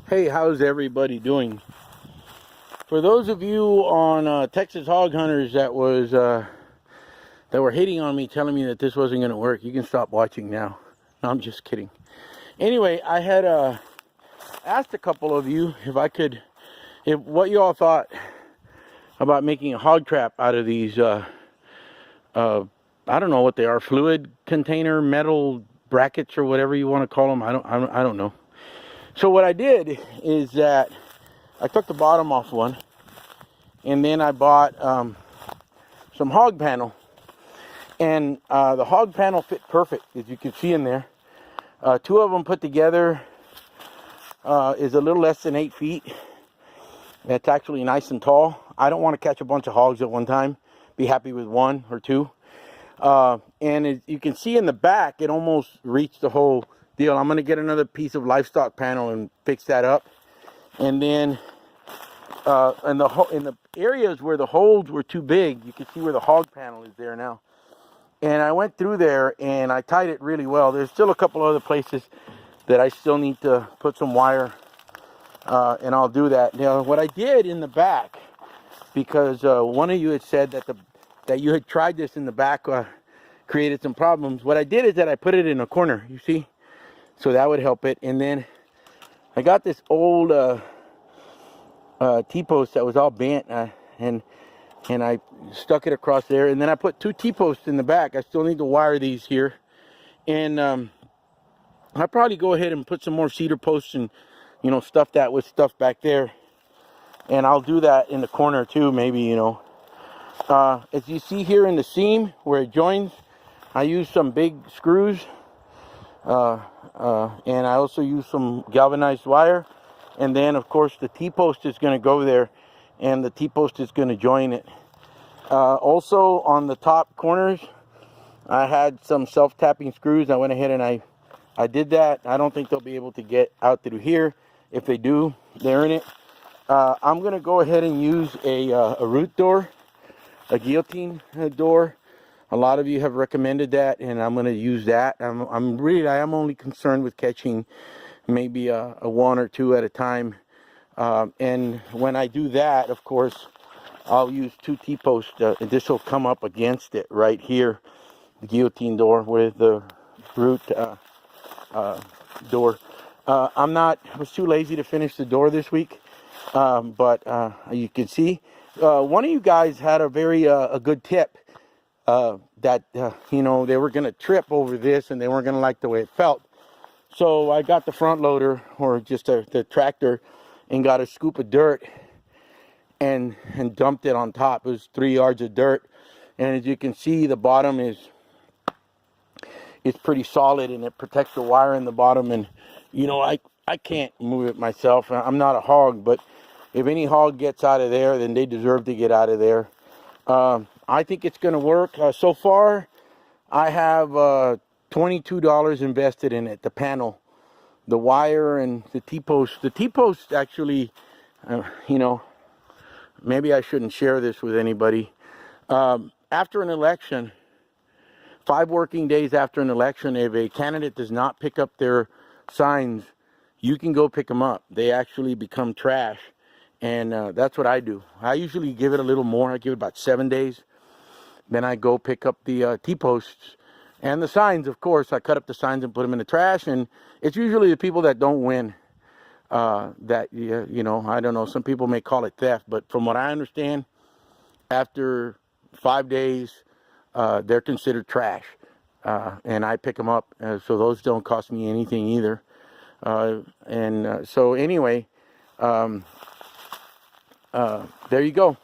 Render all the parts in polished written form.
Hey, how's everybody doing? For those of you on Texas Hog Hunters that were hating on me, telling me that this wasn't going to work, you can stop watching now. No, I'm just kidding. Anyway, I had asked a couple of you if what you all thought about making a hog trap out of these. I don't know what they are, fluid container, metal brackets, or whatever you want to call them. I don't know. So what I did is that I took the bottom off one, and then I bought some hog panel, and the hog panel fit perfect, as you can see in there. Two of them put together is a little less than 8 feet. That's actually nice and tall. I don't want to catch a bunch of hogs at one time. Be happy with one or two. And as you can see in the back, it almost reached the whole deal. I'm going to get another piece of livestock panel and fix that up. And then in the areas where the holes were too big, you can see where the hog panel is there now. And I went through there and I tied it really well. There's still a couple other places that I still need to put some wire, and I'll do that. Now, what I did in the back, because one of you had said that you had tried this in the back, created some problems. What I did is that I put it in a corner, you see, so that would help it. And then I got this old T-post that was all bent, and I stuck it across there. And then I put two T-posts in the back. I still need to wire these here, and I'll probably go ahead and put some more cedar posts and, you know, stuff that with stuff back there. And I'll do that in the corner too, maybe, you know. As you see here in the seam where it joins, I use some big screws, and I also use some galvanized wire. And then, of course, the T-post is going to go there, and the T-post is going to join it. Also, on the top corners, I had some self-tapping screws. I went ahead and I did that. I don't think they'll be able to get out through here. If they do, they're in it. I'm going to go ahead and use a root door, a guillotine door. A lot of you have recommended that, and I'm going to use that. I am only concerned with catching maybe a one or two at a time. And when I do that, of course, I'll use two T-posts. This will come up against it right here, the guillotine door with the root door. I was too lazy to finish the door this week, but you can see one of you guys had a very a good tip, that you know, they were gonna trip over this and they weren't gonna like the way it felt. So I got the front loader, or just the tractor, and got a scoop of dirt and dumped it on top. It was 3 yards of dirt, and as you can see, the bottom is pretty solid, and it protects the wire in the bottom. And you know, I can't move it myself. I'm not a hog, but if any hog gets out of there, then they deserve to get out of there. I think it's going to work. So far, I have $22 invested in it. The panel, the wire, and the T-post. The T-post actually, you know, maybe I shouldn't share this with anybody. After an election, 5 working days after an election, if a candidate does not pick up their signs, you can go pick them up. They actually become trash. And that's what I do. I usually give it a little more. I give it about 7 days. Then I go pick up the T-posts and the signs, of course. I cut up the signs and put them in the trash. And it's usually the people that don't win that, you know, I don't know. Some people may call it theft. But from what I understand, after 5 days, they're considered trash. And I pick them up. So those don't cost me anything either. So anyway, there you go.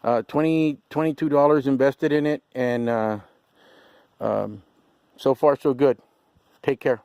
$22 invested in it, and so far so good. Take care.